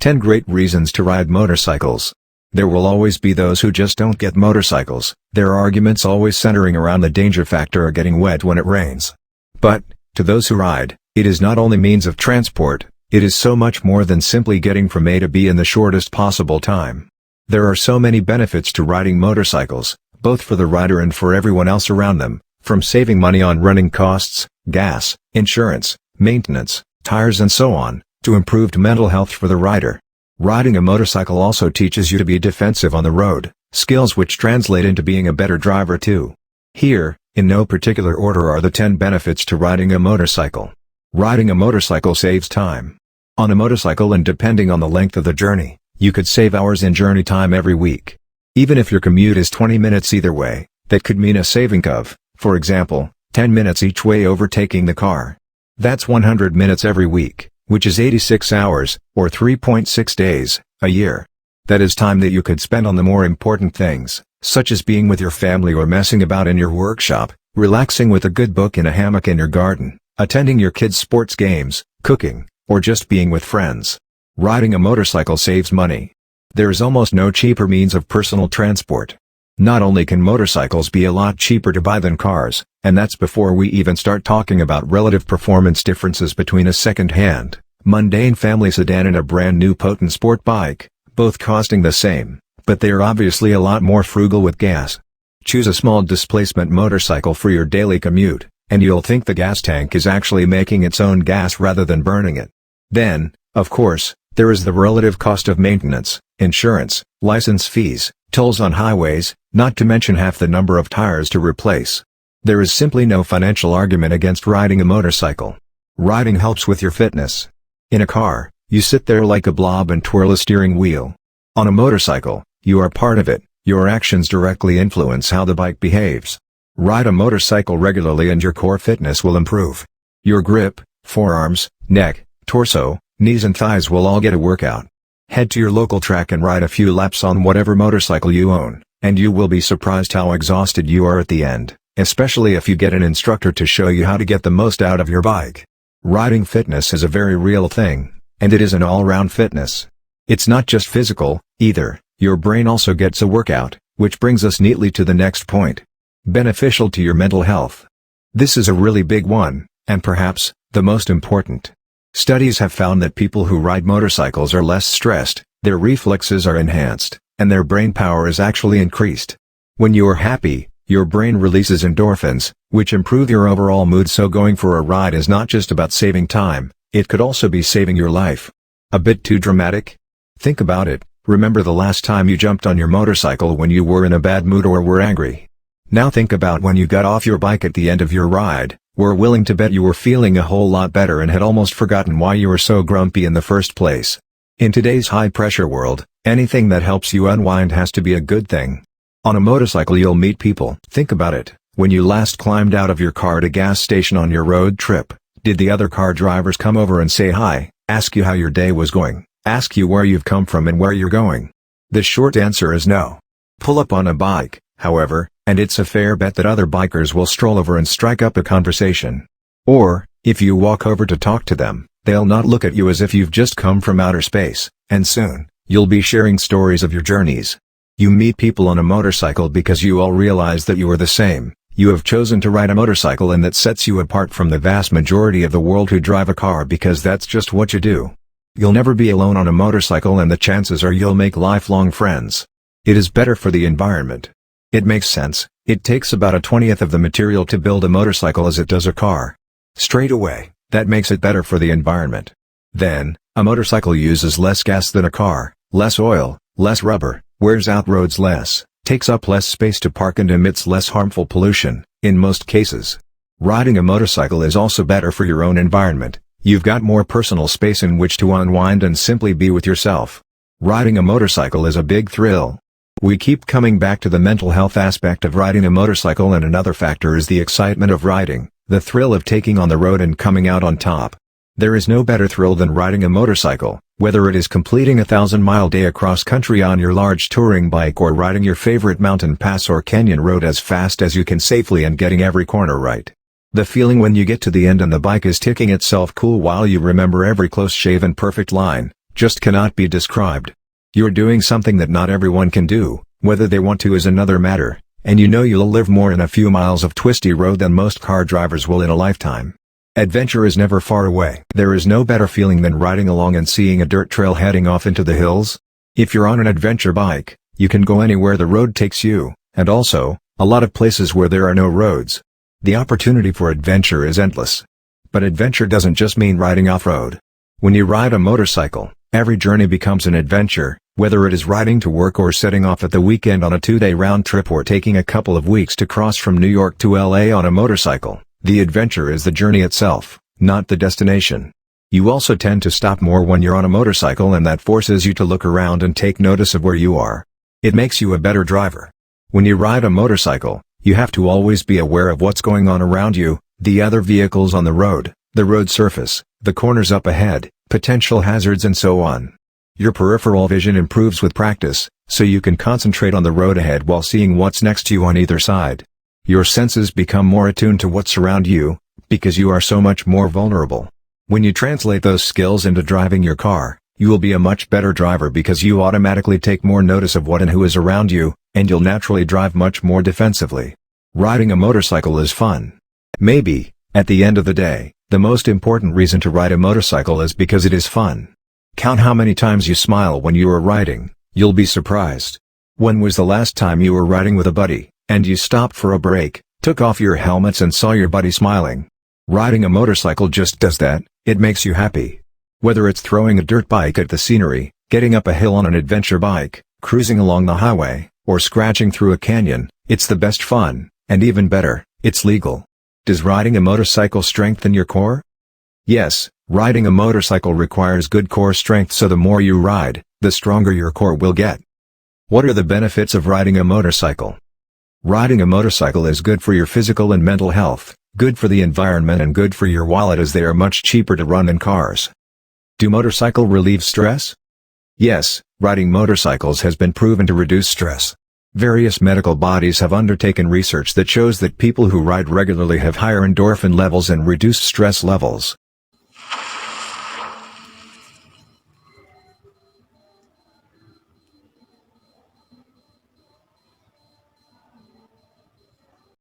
10 Great Reasons to Ride Motorcycles. There will always be those who just don't get motorcycles, their arguments always centering around the danger factor of getting wet when it rains. But, to those who ride, it is not only means of transport, it is so much more than simply getting from A to B in the shortest possible time. There are so many benefits to riding motorcycles, both for the rider and for everyone else around them, from saving money on running costs, gas, insurance, maintenance, tires and so on, to improved mental health for the rider. Riding a motorcycle also teaches you to be defensive on the road, skills which translate into being a better driver too. Here, in no particular order, are the 10 benefits to riding a motorcycle. Riding a motorcycle saves time. On a motorcycle, and depending on the length of the journey, you could save hours in journey time every week. Even if your commute is 20 minutes either way, that could mean a saving of, for example, 10 minutes each way overtaking the car. That's 100 minutes every week, which is 86 hours, or 3.6 days, a year. That is time that you could spend on the more important things, such as being with your family or messing about in your workshop, relaxing with a good book in a hammock in your garden, attending your kids' sports games, cooking, or just being with friends. Riding a motorcycle saves money. There is almost no cheaper means of personal transport. Not only can motorcycles be a lot cheaper to buy than cars, and that's before we even start talking about relative performance differences between a second-hand, mundane family sedan and a brand new potent sport bike, both costing the same, but they are obviously a lot more frugal with gas. Choose a small displacement motorcycle for your daily commute, and you'll think the gas tank is actually making its own gas rather than burning it. Then, of course, there is the relative cost of maintenance, insurance, license fees, tolls on highways, not to mention half the number of tires to replace. There is simply no financial argument against riding a motorcycle. Riding helps with your fitness. In a car, you sit there like a blob and twirl a steering wheel. On a motorcycle, you are part of it, your actions directly influence how the bike behaves. Ride a motorcycle regularly and your core fitness will improve. Your grip, forearms, neck, torso, knees and thighs will all get a workout. Head to your local track and ride a few laps on whatever motorcycle you own, and you will be surprised how exhausted you are at the end, especially if you get an instructor to show you how to get the most out of your bike. Riding fitness is a very real thing, and it is an all-round fitness. It's not just physical, either, your brain also gets a workout, which brings us neatly to the next point. Beneficial to your mental health. This is a really big one, and perhaps, the most important. Studies have found that people who ride motorcycles are less stressed, their reflexes are enhanced, and their brain power is actually increased. When you are happy, your brain releases endorphins, which improve your overall mood, so going for a ride is not just about saving time, it could also be saving your life. A bit too dramatic? Think about it. Remember the last time you jumped on your motorcycle when you were in a bad mood or were angry. Now think about when you got off your bike at the end of your ride. We're willing to bet you were feeling a whole lot better and had almost forgotten why you were so grumpy in the first place. In today's high-pressure world, anything that helps you unwind has to be a good thing. On a motorcycle you'll meet people. Think about it, when you last climbed out of your car at a gas station on your road trip, did the other car drivers come over and say hi, ask you how your day was going, ask you where you've come from and where you're going? The short answer is no. Pull up on a bike, however, and it's a fair bet that other bikers will stroll over and strike up a conversation. Or, if you walk over to talk to them, they'll not look at you as if you've just come from outer space, and soon, you'll be sharing stories of your journeys. You meet people on a motorcycle because you all realize that you are the same. You have chosen to ride a motorcycle, and that sets you apart from the vast majority of the world who drive a car because that's just what you do. You'll never be alone on a motorcycle, and the chances are you'll make lifelong friends. It is better for the environment. It makes sense. It takes about a 20th of the material to build a motorcycle as it does a car. Straight away, that makes it better for the environment. Then, a motorcycle uses less gas than a car, less oil, less rubber, wears out roads less, takes up less space to park and emits less harmful pollution, in most cases. Riding a motorcycle is also better for your own environment. You've got more personal space in which to unwind and simply be with yourself. Riding a motorcycle is a big thrill. We keep coming back to the mental health aspect of riding a motorcycle, and another factor is the excitement of riding, the thrill of taking on the road and coming out on top. There is no better thrill than riding a motorcycle, whether it is completing a 1,000-mile day across country on your large touring bike or riding your favorite mountain pass or canyon road as fast as you can safely and getting every corner right. The feeling when you get to the end and the bike is ticking itself cool while you remember every close shave and perfect line, just cannot be described. You're doing something that not everyone can do, whether they want to is another matter, and you know you'll live more in a few miles of twisty road than most car drivers will in a lifetime. Adventure is never far away. There is no better feeling than riding along and seeing a dirt trail heading off into the hills. If you're on an adventure bike, you can go anywhere the road takes you, and also, a lot of places where there are no roads. The opportunity for adventure is endless. But adventure doesn't just mean riding off-road. When you ride a motorcycle, every journey becomes an adventure, whether it is riding to work or setting off at the weekend on a 2-day round trip or taking a couple of weeks to cross from New York to LA on a motorcycle. The adventure is the journey itself, not the destination. You also tend to stop more when you're on a motorcycle, and that forces you to look around and take notice of where you are. It makes you a better driver. When you ride a motorcycle, you have to always be aware of what's going on around you, the other vehicles on the road surface, the corners up ahead, potential hazards and so on. Your peripheral vision improves with practice, so you can concentrate on the road ahead while seeing what's next to you on either side. Your senses become more attuned to what's around you, because you are so much more vulnerable. When you translate those skills into driving your car, you will be a much better driver because you automatically take more notice of what and who is around you, and you'll naturally drive much more defensively. Riding a motorcycle is fun. Maybe, at the end of the day, the most important reason to ride a motorcycle is because it is fun. Count how many times you smile when you are riding, you'll be surprised. When was the last time you were riding with a buddy, and you stopped for a break, took off your helmets and saw your buddy smiling? Riding a motorcycle just does that, it makes you happy. Whether it's throwing a dirt bike at the scenery, getting up a hill on an adventure bike, cruising along the highway, or scratching through a canyon, it's the best fun, and even better, it's legal. Does riding a motorcycle strengthen your core? Yes, riding a motorcycle requires good core strength, so the more you ride, the stronger your core will get. What are the benefits of riding a motorcycle? Riding a motorcycle is good for your physical and mental health, good for the environment and good for your wallet, as they are much cheaper to run than cars. Do motorcycles relieve stress? Yes, riding motorcycles has been proven to reduce stress. Various medical bodies have undertaken research that shows that people who ride regularly have higher endorphin levels and reduced stress levels.